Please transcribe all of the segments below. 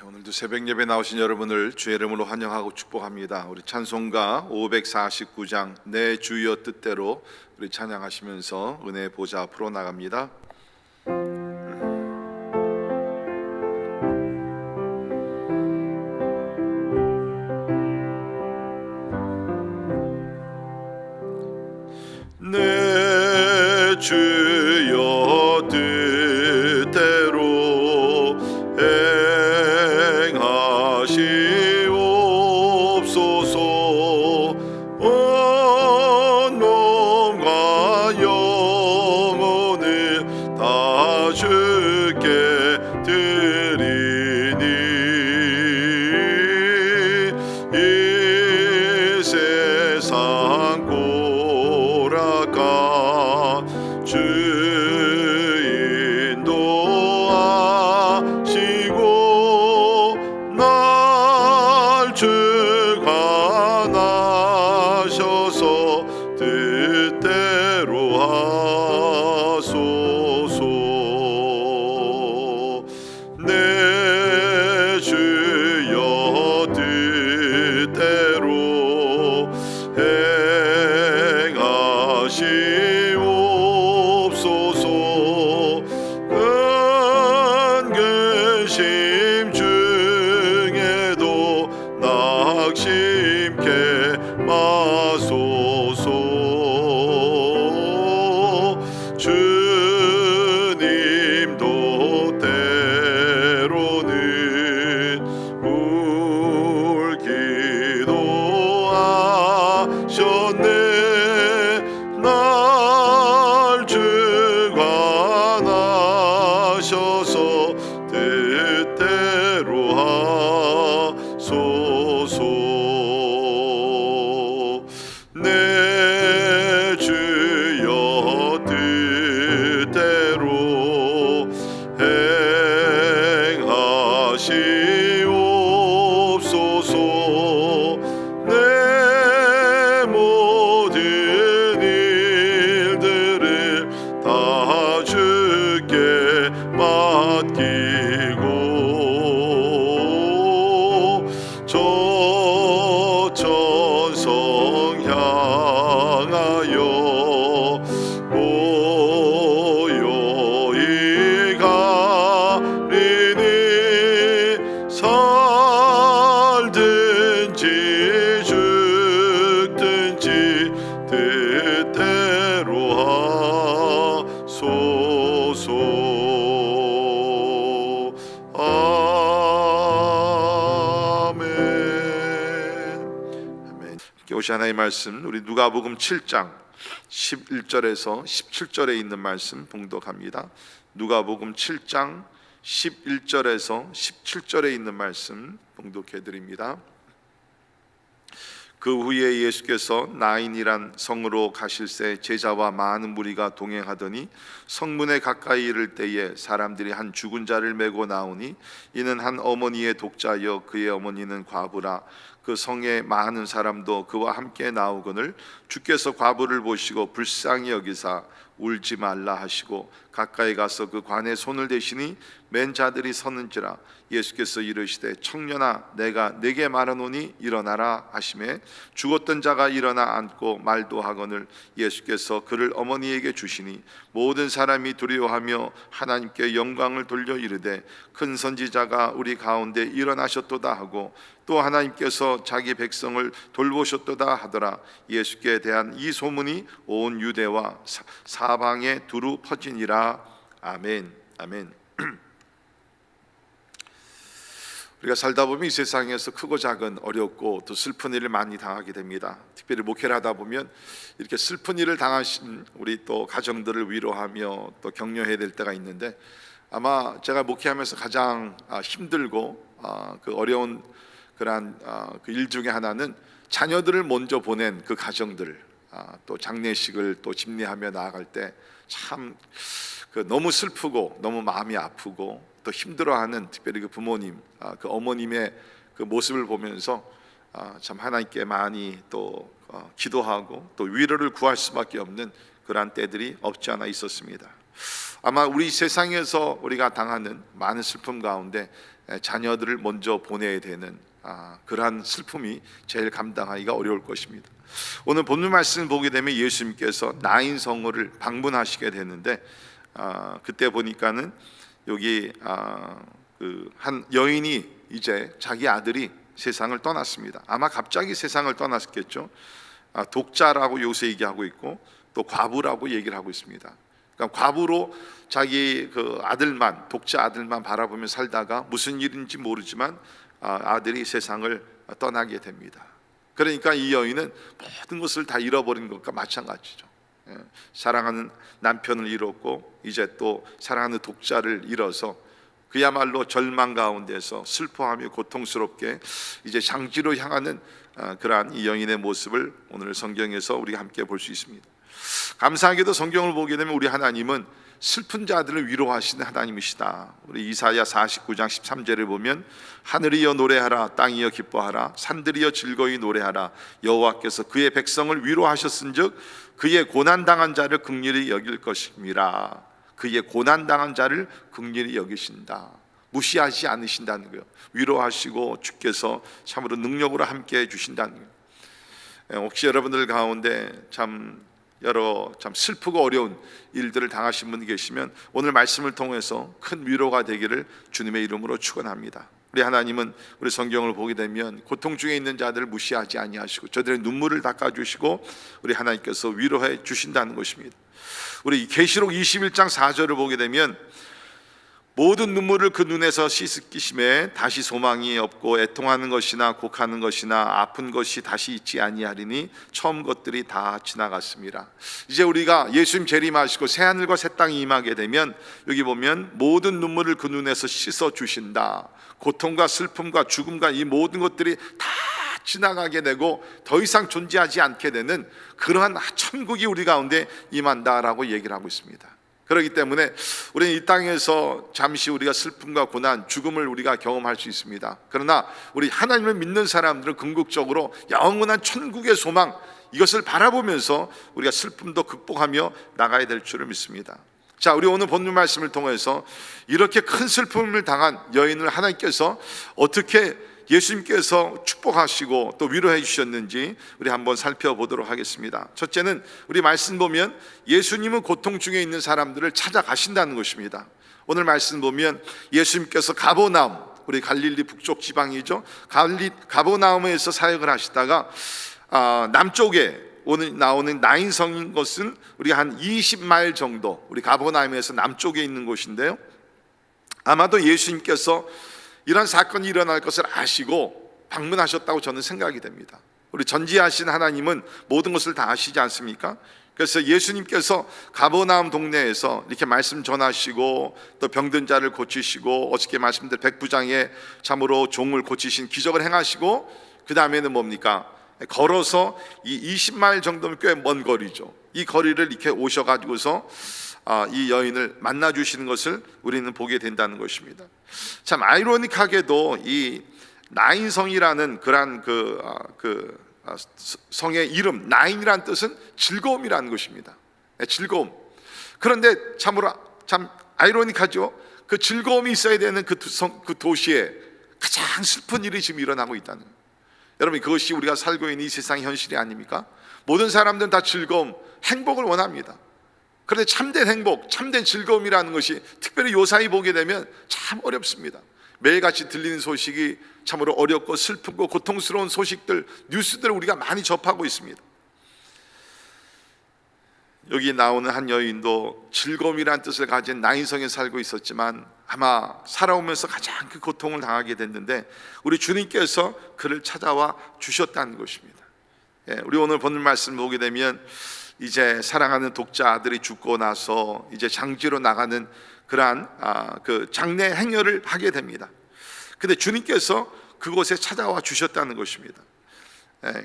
오늘도 새벽 예배 나오신 여러분을 주의 이름으로 환영하고 축복합니다. 우리 찬송가 549장 내 주여 뜻대로 우리 찬양하시면서 은혜의 보좌 앞으로 나갑니다. 내 주여 뜻대로 행하시옵소서. 온 몸과 영혼을 다 주께 드리니 이 세상 고락가 주 인도하시고 날 주관하셔서 뜻대로 하소서. 내 주여 뜻대로 행하시옵소서. 근심 중에도 낙심케 마소서. 주님도 때로는 울기도 하셨네. 날 주관하셔서 뜻대로 하소서. 내 주여 뜻대로 행하시옵소서. 내 모든 일들을 다 주께 맡기고 저 천성 향하여 고요히 가리니 살든지 죽든지 뜻대로 하소서. 아멘. 아멘. 오시 하나의 말씀, 우리 누가복음 7장 11절에서 17절에 있는 말씀 봉독합니다. 누가복음 7장 11절에서 17절에 있는 말씀 봉독해 드립니다. 그 후에 예수께서 나인이란 성으로 가실새 제자와 많은 무리가 동행하더니 성문에 가까이 이를 때에 사람들이 한 죽은 자를 메고 나오니 이는 한 어머니의 독자여 그의 어머니는 과부라. 그 성에 많은 사람도 그와 함께 나오거늘 주께서 과부를 보시고 불쌍히 여기사 울지 말라 하시고 가까이 가서 그 관에 손을 대시니 맨 자들이 서는지라. 예수께서 이르시되 청년아 내가 네게 말하노니 일어나라 하시매 죽었던 자가 일어나 앉고 말도 하거늘 예수께서 그를 어머니에게 주시니 모든 사람이 두려워하며 하나님께 영광을 돌려 이르되 큰 선지자가 우리 가운데 일어나셨도다 하고 또 하나님께서 자기 백성을 돌보셨도다 하더라. 예수께 대한 이 소문이 온 유대와 사방에 두루 퍼지니라. 아멘. 아멘. 우리가 살다 보면 이 세상에서 크고 작은 어렵고 또 슬픈 일을 많이 당하게 됩니다. 특별히 목회를 하다 보면 이렇게 슬픈 일을 당하신 우리 또 가정들을 위로하며 또 격려해야 될 때가 있는데, 아마 제가 목회하면서 가장 힘들고 그 어려운 그러한 그 일 중에 하나는 자녀들을 먼저 보낸 그 가정들, 또 장례식을 또 집례하며 나아갈 때 참 그 너무 슬프고 너무 마음이 아프고 또 힘들어하는, 특별히 그 부모님, 그 어머님의 그 모습을 보면서 참 하나님께 많이 또 기도하고 또 위로를 구할 수밖에 없는 그러한 때들이 없지 않아 있었습니다. 아마 우리 세상에서 우리가 당하는 많은 슬픔 가운데 자녀들을 먼저 보내야 되는 그러한 슬픔이 제일 감당하기가 어려울 것입니다. 오늘 본문 말씀을 보게 되면 예수님께서 나인 성을 방문하시게 되는데 그때 보니까는 여기 그 한 여인이 이제 자기 아들이 세상을 떠났습니다. 아마 갑자기 세상을 떠났겠죠. 독자라고 요새 얘기하고 있고 또 과부라고 얘기를 하고 있습니다. 그러니까 과부로 자기 그 아들만, 독자 아들만 바라보며 살다가 무슨 일인지 모르지만 아들이 세상을 떠나게 됩니다. 그러니까 이 여인은 모든 것을 다 잃어버린 것과 마찬가지죠. 사랑하는 남편을 잃었고 이제 또 사랑하는 독자를 잃어서 그야말로 절망 가운데서 슬퍼하며 고통스럽게 이제 장지로 향하는 그러한 이 여인의 모습을 오늘 성경에서 우리가 함께 볼 수 있습니다. 감사하게도 성경을 보게 되면 우리 하나님은 슬픈 자들을 위로하시는 하나님이시다. 우리 이사야 49장 13절을 보면 하늘이여 노래하라, 땅이여 기뻐하라, 산들이여 즐거이 노래하라. 여호와께서 그의 백성을 위로하셨은즉 그의 고난당한 자를 긍휼히 여길 것임이라. 그의 고난당한 자를 긍휼히 여기신다. 무시하지 않으신다는 거예요. 위로하시고 주께서 참으로 능력으로 함께 해주신다는 거예요. 혹시 여러분들 가운데 참 슬프고 어려운 일들을 당하신 분이 계시면 오늘 말씀을 통해서 큰 위로가 되기를 주님의 이름으로 축원합니다. 우리 하나님은 우리 성경을 보게 되면 고통 중에 있는 자들을 무시하지 아니하시고 저들의 눈물을 닦아주시고 우리 하나님께서 위로해 주신다는 것입니다. 우리 계시록 21장 4절을 보게 되면 모든 눈물을 그 눈에서 씻기심에 다시 소망이 없고 애통하는 것이나 곡하는 것이나 아픈 것이 다시 있지 아니하리니 처음 것들이 다 지나갔습니다. 이제 우리가 예수님 재림하시고 새하늘과 새 땅이 임하게 되면 여기 보면 모든 눈물을 그 눈에서 씻어 주신다. 고통과 슬픔과 죽음과 이 모든 것들이 다 지나가게 되고 더 이상 존재하지 않게 되는 그러한 천국이 우리 가운데 임한다라고 얘기를 하고 있습니다. 그렇기 때문에 우리는 이 땅에서 잠시 우리가 슬픔과 고난, 죽음을 우리가 경험할 수 있습니다. 그러나 우리 하나님을 믿는 사람들은 궁극적으로 영원한 천국의 소망, 이것을 바라보면서 우리가 슬픔도 극복하며 나가야 될 줄을 믿습니다. 자, 우리 오늘 본문 말씀을 통해서 이렇게 큰 슬픔을 당한 여인을 하나님께서 어떻게 예수님께서 축복하시고 또 위로해 주셨는지 우리 한번 살펴보도록 하겠습니다. 첫째는 우리 말씀 보면 예수님은 고통 중에 있는 사람들을 찾아가신다는 것입니다. 오늘 말씀 보면 예수님께서 가버나움, 우리 갈릴리 북쪽 지방이죠, 가버나움에서 사역을 하시다가 남쪽에 오늘 나오는 나인성인 것은 우리가 한 20마일 정도, 우리 가버나움에서 남쪽에 있는 곳인데요, 아마도 예수님께서 이런 사건이 일어날 것을 아시고 방문하셨다고 저는 생각이 됩니다. 우리 전지하신 하나님은 모든 것을 다 아시지 않습니까? 그래서 예수님께서 가버나움 동네에서 이렇게 말씀 전하시고 또 병든 자를 고치시고 어저께 말씀드린 백부장의 참으로 종을 고치신 기적을 행하시고 그 다음에는 뭡니까? 걸어서 이 20마일 정도면 꽤 먼 거리죠. 이 거리를 이렇게 오셔가지고서 이 여인을 만나주시는 것을 우리는 보게 된다는 것입니다. 참 아이러니하게도 이 나인성이라는 그러한 성의 이름, 나인이라는 뜻은 즐거움이라는 것입니다. 즐거움. 그런데 참으로 참 아이러니하죠. 그 즐거움이 있어야 되는 그 도시에 가장 슬픈 일이 지금 일어나고 있다는 거예요. 여러분, 그것이 우리가 살고 있는 이 세상의 현실이 아닙니까? 모든 사람들은 다 즐거움, 행복을 원합니다. 그런데 참된 행복, 참된 즐거움이라는 것이 특별히 요사이 보게 되면 참 어렵습니다. 매일같이 들리는 소식이 참으로 어렵고 슬프고 고통스러운 소식들, 뉴스들을 우리가 많이 접하고 있습니다. 여기 나오는 한 여인도 즐거움이라는 뜻을 가진 나인성에 살고 있었지만 아마 살아오면서 가장 그 고통을 당하게 됐는데 우리 주님께서 그를 찾아와 주셨다는 것입니다. 우리 오늘 본문 말씀 보게 되면 이제 사랑하는 독자 아들이 죽고 나서 이제 장지로 나가는 그러한 그 장례 행렬을 하게 됩니다. 근데 주님께서 그곳에 찾아와 주셨다는 것입니다.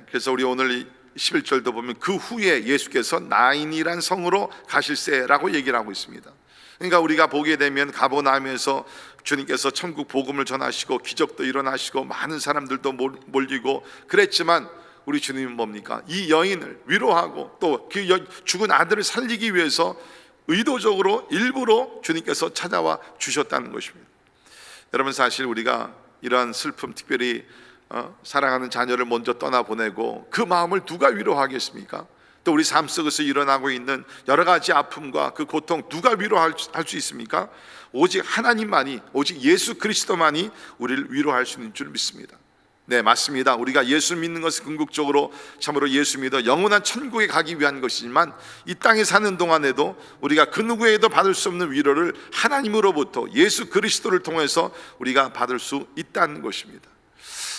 그래서 우리 오늘 11절도 보면 그 후에 예수께서 나인이란 성으로 가실세라고 얘기를 하고 있습니다. 그러니까 우리가 보게 되면 가버나움에서 주님께서 천국 복음을 전하시고 기적도 일어나시고 많은 사람들도 몰리고 그랬지만 우리 주님은 뭡니까? 이 여인을 위로하고 또 그 죽은 아들을 살리기 위해서 의도적으로 일부러 주님께서 찾아와 주셨다는 것입니다. 여러분, 사실 우리가 이러한 슬픔, 특별히 사랑하는 자녀를 먼저 떠나보내고 그 마음을 누가 위로하겠습니까? 또 우리 삶 속에서 일어나고 있는 여러 가지 아픔과 그 고통 누가 위로할 수 있습니까? 오직 하나님만이, 오직 예수 그리스도만이 우리를 위로할 수 있는 줄 믿습니다. 네, 맞습니다. 우리가 예수 믿는 것은 궁극적으로 참으로 예수 믿어 영원한 천국에 가기 위한 것이지만, 이 땅에 사는 동안에도 우리가 그 누구에도 받을 수 없는 위로를 하나님으로부터 예수 그리스도를 통해서 우리가 받을 수 있다는 것입니다.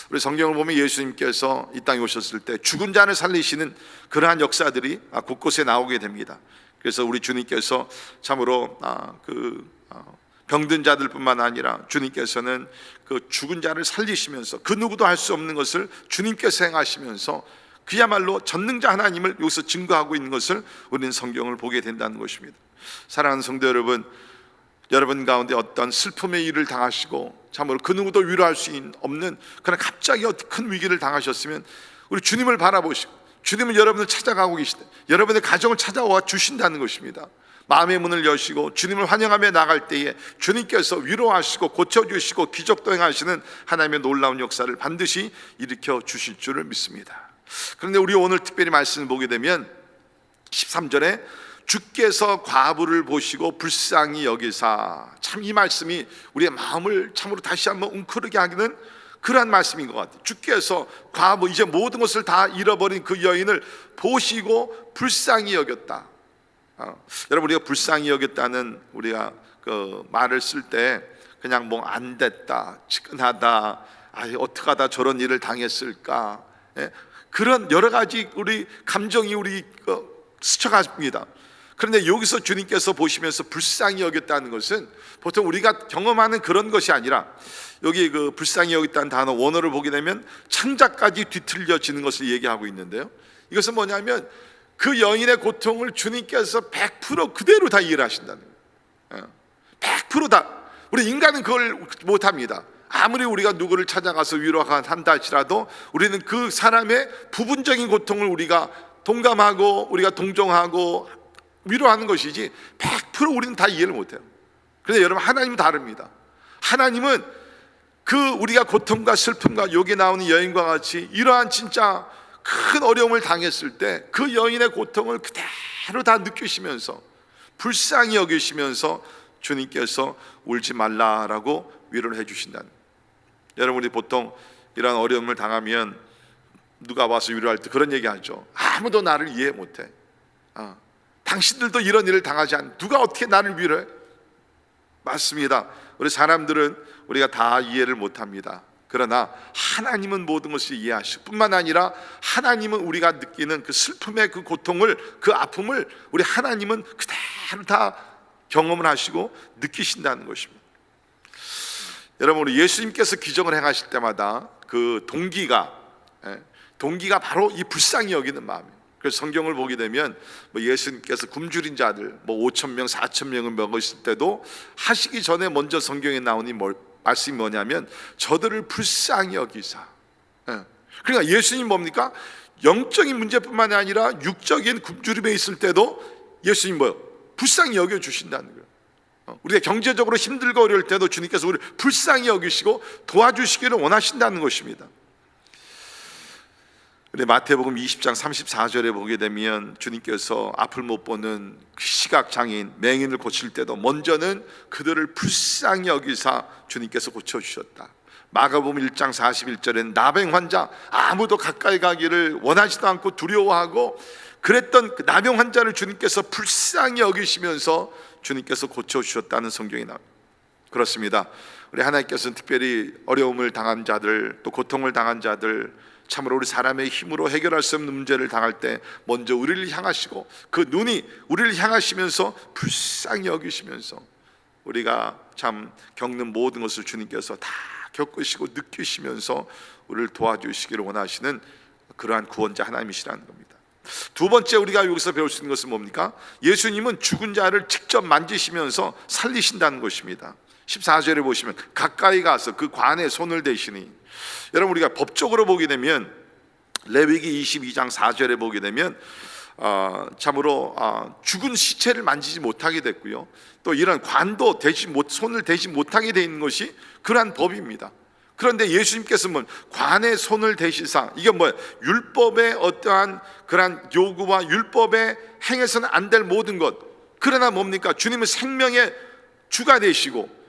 우리 성경을 보면 예수님께서 이 땅에 오셨을 때 죽은 자를 살리시는 그러한 역사들이 곳곳에 나오게 됩니다. 그래서 우리 주님께서 참으로 병든 자들뿐만 아니라 주님께서는 그 죽은 자를 살리시면서 그 누구도 할 수 없는 것을 주님께서 행하시면서 그야말로 전능자 하나님을 여기서 증거하고 있는 것을 우리는 성경을 보게 된다는 것입니다. 사랑하는 성도 여러분, 여러분 가운데 어떤 슬픔의 일을 당하시고 참으로 그 누구도 위로할 수 없는 그런 갑자기 큰 위기를 당하셨으면 우리 주님을 바라보시고, 주님은 여러분을 찾아가고 계시다, 여러분의 가정을 찾아와 주신다는 것입니다. 마음의 문을 여시고 주님을 환영하며 나갈 때에 주님께서 위로하시고 고쳐주시고 기적도 행하시는 하나님의 놀라운 역사를 반드시 일으켜 주실 줄을 믿습니다. 그런데 우리 오늘 특별히 말씀을 보게 되면 13절에 주께서 과부를 보시고 불쌍히 여기사, 참 이 말씀이 우리의 마음을 참으로 다시 한번 웅크르게 하기는 그러한 말씀인 것 같아요. 주께서 과부, 이제 모든 것을 다 잃어버린 그 여인을 보시고 불쌍히 여겼다. 여러분, 우리가 불쌍히 여겼다는 우리가 그 말을 쓸 때 그냥 뭐 안 됐다, 측은하다, 어떡하다 저런 일을 당했을까, 그런 여러 가지 우리 감정이 우리 스쳐갑니다. 그런데 여기서 주님께서 보시면서 불쌍히 여겼다는 것은 보통 우리가 경험하는 그런 것이 아니라, 여기 그 불쌍히 여겼다는 단어 원어를 보게 되면 창자까지 뒤틀려지는 것을 얘기하고 있는데요, 이것은 뭐냐면 그 여인의 고통을 주님께서 100% 그대로 다 이해를 하신다는 거예요. 100% 다. 우리 인간은 그걸 못합니다. 아무리 우리가 누구를 찾아가서 위로한다 할지라도 우리는 그 사람의 부분적인 고통을 우리가 동감하고 우리가 동정하고 위로하는 것이지 100% 우리는 다 이해를 못해요. 그런데 여러분, 하나님은 다릅니다. 하나님은 그 우리가 고통과 슬픔과 여기 나오는 여인과 같이 이러한 진짜 큰 어려움을 당했을 때 그 여인의 고통을 그대로 다 느끼시면서 불쌍히 여기시면서 주님께서 울지 말라라고 위로를 해주신다는 거예요. 여러분, 우리 보통 이런 어려움을 당하면 누가 와서 위로할 때 그런 얘기 하죠. 아무도 나를 이해 못해. 당신들도 이런 일을 당하지 않는, 누가 어떻게 나를 위로해? 맞습니다. 우리 사람들은 우리가 다 이해를 못합니다. 그러나 하나님은 모든 것을 이해하시고, 뿐만 아니라 하나님은 우리가 느끼는 그 슬픔의 그 고통을, 그 아픔을 우리 하나님은 그대로 다 경험을 하시고 느끼신다는 것입니다. 여러분, 우리 예수님께서 기적을 행하실 때마다 그 동기가 바로 이 불쌍히 여기는 마음이에요. 그래서 성경을 보게 되면 예수님께서 굶주린 자들 5,000명, 4,000명을 먹으실 때도 하시기 전에 먼저 성경에 나오니 말씀이 뭐냐면 저들을 불쌍히 여기사. 그러니까 예수님 뭡니까? 영적인 문제뿐만 아니라 육적인 굶주림에 있을 때도 예수님 불쌍히 여겨주신다는 거예요. 우리가 경제적으로 힘들고 어려울 때도 주님께서 우리를 불쌍히 여기시고 도와주시기를 원하신다는 것입니다. 근데 마태복음 20장 34절에 보게 되면 주님께서 앞을 못 보는 시각장애인, 맹인을 고칠 때도 먼저는 그들을 불쌍히 여기사 주님께서 고쳐주셨다. 마가복음 1장 41절에는 나병 환자, 아무도 가까이 가기를 원하지도 않고 두려워하고 그랬던 그 나병 환자를 주님께서 불쌍히 여기시면서 주님께서 고쳐주셨다는 성경이 나옵니다. 그렇습니다. 우리 하나님께서는 특별히 어려움을 당한 자들, 또 고통을 당한 자들, 참으로 우리 사람의 힘으로 해결할 수 없는 문제를 당할 때 먼저 우리를 향하시고 그 눈이 우리를 향하시면서 불쌍히 여기시면서 우리가 참 겪는 모든 것을 주님께서 다 겪으시고 느끼시면서 우리를 도와주시기를 원하시는 그러한 구원자 하나님이시라는 겁니다. 두 번째 우리가 여기서 배울 수 있는 것은 뭡니까? 예수님은 죽은 자를 직접 만지시면서 살리신다는 것입니다. 14절에 보시면 가까이 가서 그 관에 손을 대시니, 여러분 우리가 법적으로 보게 되면 레위기 22장 4절에 보게 되면 참으로 죽은 시체를 만지지 못하게 됐고요. 또 이런 관도 손을 대지 못하게 되 있는 것이 그러한 법입니다. 그런데 예수님께서는 관에 손을 대시사, 이게 율법의 어떠한 그러한 요구와 율법에 행해서는 안 될 모든 것, 그러나 뭡니까? 주님은 생명의 주가 되시고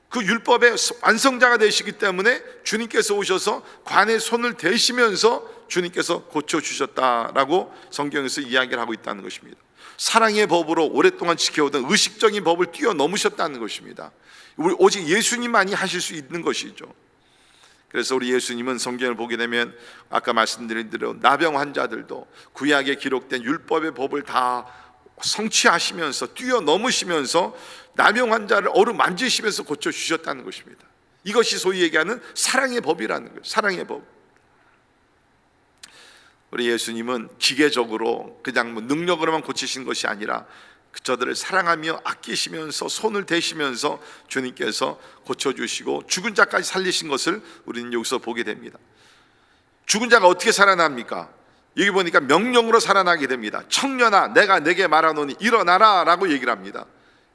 그 율법의 완성자가 되시기 때문에 주님께서 오셔서 관에 손을 대시면서 주님께서 고쳐주셨다라고 성경에서 이야기를 하고 있다는 것입니다. 사랑의 법으로 오랫동안 지켜오던 의식적인 법을 뛰어넘으셨다는 것입니다. 오직 예수님만이 하실 수 있는 것이죠. 그래서 우리 예수님은 성경을 보게 되면 아까 말씀드린 대로 나병 환자들도 구약에 기록된 율법의 법을 다 성취하시면서 뛰어넘으시면서 나병 환자를 어루만지시면서 고쳐주셨다는 것입니다. 이것이 소위 얘기하는 사랑의 법이라는 거예요. 사랑의 법. 우리 예수님은 기계적으로 그냥 능력으로만 고치신 것이 아니라 저들을 사랑하며 아끼시면서 손을 대시면서 주님께서 고쳐주시고 죽은 자까지 살리신 것을 우리는 여기서 보게 됩니다. 죽은 자가 어떻게 살아납니까? 여기 보니까 명령으로 살아나게 됩니다. 청년아, 내가 내게 말하노니 일어나라 라고 얘기를 합니다.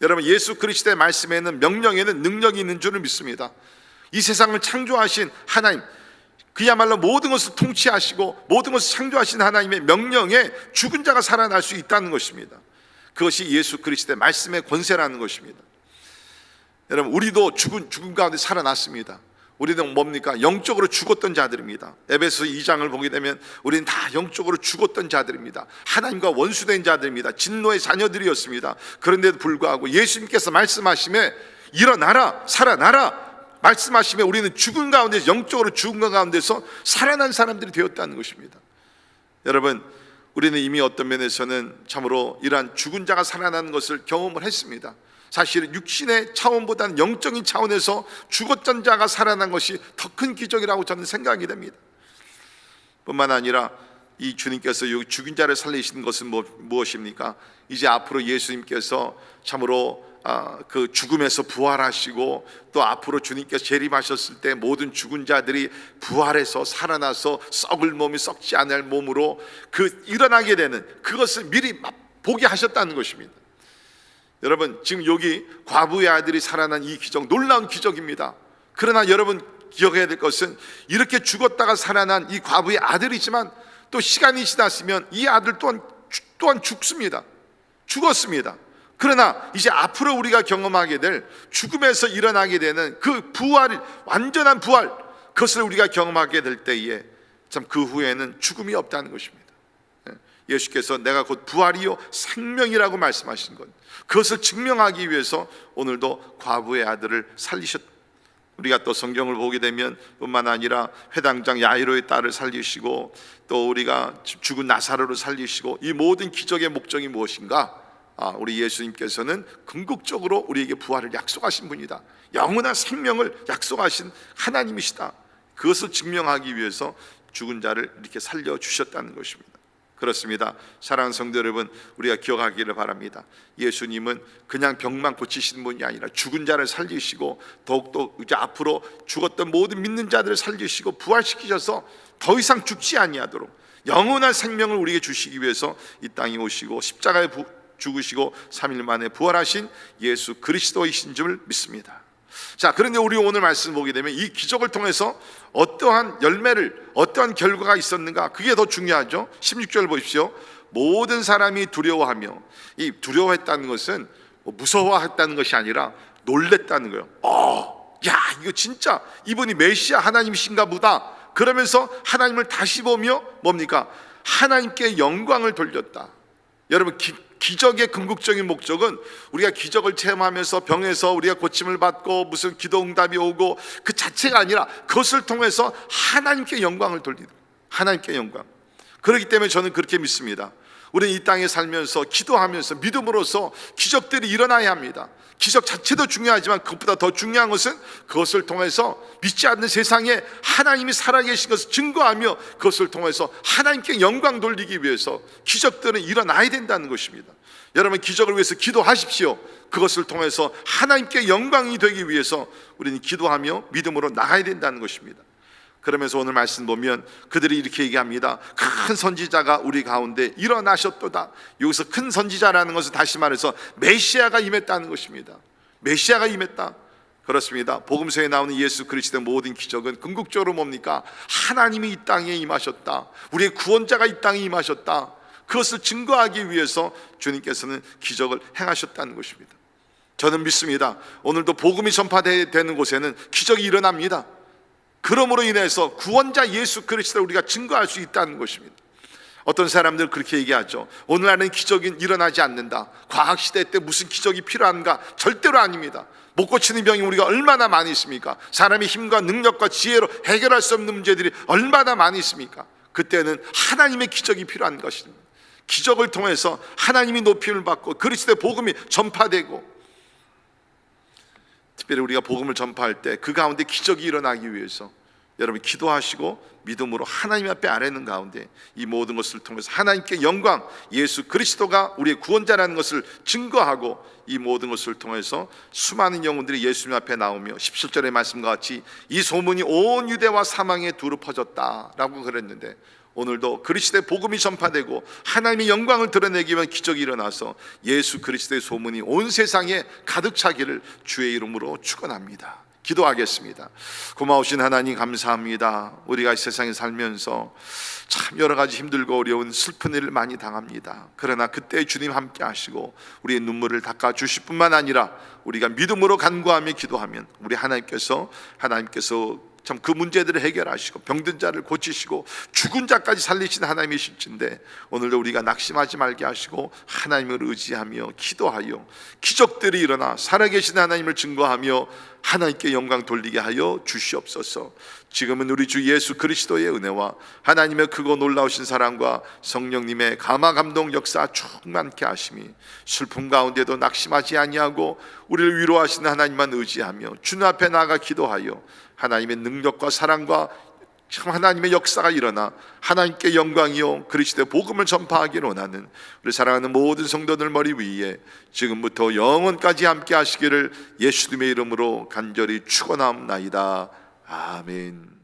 여러분, 예수 그리스도의 말씀에는, 명령에는 능력이 있는 줄을 믿습니다. 이 세상을 창조하신 하나님, 그야말로 모든 것을 통치하시고 모든 것을 창조하신 하나님의 명령에 죽은 자가 살아날 수 있다는 것입니다. 그것이 예수 그리스도의 말씀의 권세라는 것입니다. 여러분, 우리도 죽은 가운데 살아났습니다. 우리는 뭡니까? 영적으로 죽었던 자들입니다. 에베소 2장을 보게 되면 우리는 다 영적으로 죽었던 자들입니다. 하나님과 원수된 자들입니다. 진노의 자녀들이었습니다. 그런데도 불구하고 예수님께서 말씀하심에 일어나라, 살아나라 말씀하심에 우리는 죽은 가운데, 영적으로 죽은 가운데서 살아난 사람들이 되었다는 것입니다. 여러분, 우리는 이미 어떤 면에서는 참으로 이러한 죽은 자가 살아나는 것을 경험을 했습니다. 사실은 육신의 차원보다는 영적인 차원에서 죽었던 자가 살아난 것이 더 큰 기적이라고 저는 생각이 됩니다. 뿐만 아니라 이 주님께서 죽은 자를 살리시는 것은 무엇입니까? 이제 앞으로 예수님께서 참으로 그 죽음에서 부활하시고 또 앞으로 주님께서 재림하셨을 때 모든 죽은 자들이 부활해서 살아나서 썩을 몸이 썩지 않을 몸으로 일어나게 되는 그것을 미리 보게 하셨다는 것입니다. 여러분, 지금 여기 과부의 아들이 살아난 이 기적, 놀라운 기적입니다. 그러나 여러분 기억해야 될 것은 이렇게 죽었다가 살아난 이 과부의 아들이지만 또 시간이 지났으면 이 아들 또한 죽습니다. 죽었습니다. 그러나 이제 앞으로 우리가 경험하게 될 죽음에서 일어나게 되는 그 부활, 완전한 부활, 그것을 우리가 경험하게 될 때에 참 그 후에는 죽음이 없다는 것입니다. 예수께서 내가 곧 부활이요 생명이라고 말씀하신 것, 그것을 증명하기 위해서 오늘도 과부의 아들을 살리셨다. 우리가 또 성경을 보게 되면 뿐만 아니라 회당장 야이로의 딸을 살리시고 또 우리가 죽은 나사로를 살리시고, 이 모든 기적의 목적이 무엇인가? 우리 예수님께서는 궁극적으로 우리에게 부활을 약속하신 분이다. 영원한 생명을 약속하신 하나님이시다. 그것을 증명하기 위해서 죽은 자를 이렇게 살려주셨다는 것입니다. 그렇습니다. 사랑하는 성도 여러분, 우리가 기억하기를 바랍니다. 예수님은 그냥 병만 고치시는 분이 아니라 죽은 자를 살리시고 더욱더 이제 앞으로 죽었던 모든 믿는 자들을 살리시고 부활시키셔서 더 이상 죽지 아니하도록 영원한 생명을 우리에게 주시기 위해서 이 땅에 오시고 십자가에 죽으시고 3일 만에 부활하신 예수 그리스도이신 줄 믿습니다. 자, 그런데 우리 오늘 말씀 보게 되면 이 기적을 통해서 어떠한 열매를, 어떠한 결과가 있었는가, 그게 더 중요하죠. 16절 보십시오. 모든 사람이 두려워하며, 이 두려워했다는 것은 무서워했다는 것이 아니라 놀랬다는 거예요. 야, 이거 진짜 이분이 메시아 하나님이신가 보다. 그러면서 하나님을 다시 보며 뭡니까? 하나님께 영광을 돌렸다. 여러분, 기적의 궁극적인 목적은 우리가 기적을 체험하면서 병에서 우리가 고침을 받고 무슨 기도 응답이 오고 그 자체가 아니라 그것을 통해서 하나님께 영광을 돌리는, 하나님께 영광. 그렇기 때문에 저는 그렇게 믿습니다. 우리는 이 땅에 살면서 기도하면서 믿음으로써 기적들이 일어나야 합니다. 기적 자체도 중요하지만 그것보다 더 중요한 것은 그것을 통해서 믿지 않는 세상에 하나님이 살아계신 것을 증거하며 그것을 통해서 하나님께 영광 돌리기 위해서 기적들은 일어나야 된다는 것입니다. 여러분, 기적을 위해서 기도하십시오. 그것을 통해서 하나님께 영광이 되기 위해서 우리는 기도하며 믿음으로 나가야 된다는 것입니다. 그러면서 오늘 말씀 보면 그들이 이렇게 얘기합니다. 큰 선지자가 우리 가운데 일어나셨도다. 여기서 큰 선지자라는 것은 다시 말해서 메시아가 임했다는 것입니다. 메시아가 임했다. 그렇습니다. 복음서에 나오는 예수 그리스도의 모든 기적은 궁극적으로 뭡니까? 하나님이 이 땅에 임하셨다. 우리의 구원자가 이 땅에 임하셨다. 그것을 증거하기 위해서 주님께서는 기적을 행하셨다는 것입니다. 저는 믿습니다. 오늘도 복음이 전파되는 곳에는 기적이 일어납니다. 그러므로 인해서 구원자 예수 그리스도를 우리가 증거할 수 있다는 것입니다. 어떤 사람들 그렇게 얘기하죠. 오늘날은 기적이 일어나지 않는다. 과학시대 때 무슨 기적이 필요한가? 절대로 아닙니다. 못 고치는 병이 우리가 얼마나 많이 있습니까? 사람의 힘과 능력과 지혜로 해결할 수 없는 문제들이 얼마나 많이 있습니까? 그때는 하나님의 기적이 필요한 것입니다. 기적을 통해서 하나님이 높임을 받고 그리스도의 복음이 전파되고, 특별히 우리가 복음을 전파할 때 그 가운데 기적이 일어나기 위해서 여러분 기도하시고 믿음으로 하나님 앞에 아뢰는 가운데 이 모든 것을 통해서 하나님께 영광, 예수 그리스도가 우리의 구원자라는 것을 증거하고 이 모든 것을 통해서 수많은 영혼들이 예수님 앞에 나오며 17절의 말씀과 같이 이 소문이 온 유대와 사망에 두루 퍼졌다라고 그랬는데, 오늘도 그리스도의 복음이 전파되고 하나님의 영광을 드러내기 위한 기적이 일어나서 예수 그리스도의 소문이 온 세상에 가득 차기를 주의 이름으로 축원합니다. 기도하겠습니다. 고마우신 하나님 감사합니다. 우리가 이 세상에 살면서 참 여러 가지 힘들고 어려운 슬픈 일을 많이 당합니다. 그러나 그때 주님 함께 하시고 우리의 눈물을 닦아 주실 뿐만 아니라 우리가 믿음으로 간구하며 기도하면 우리 하나님께서 참 그 문제들을 해결하시고 병든 자를 고치시고 죽은 자까지 살리신 하나님이실진데, 오늘도 우리가 낙심하지 말게 하시고 하나님을 의지하며 기도하여 기적들이 일어나 살아계신 하나님을 증거하며 하나님께 영광 돌리게 하여 주시옵소서. 지금은 우리 주 예수 그리스도의 은혜와 하나님의 크고 놀라우신 사랑과 성령님의 감화 감동 역사 충만케 하심이 슬픔 가운데도 낙심하지 아니하고 우리를 위로하시는 하나님만 의지하며 주님 앞에 나아가 기도하여 하나님의 능력과 사랑과 참 하나님의 역사가 일어나 하나님께 영광이요 그리스도의 복음을 전파하기를 원하는 우리 사랑하는 모든 성도들 머리 위에 지금부터 영원까지 함께 하시기를 예수님의 이름으로 간절히 축원하옵나이다. 아멘.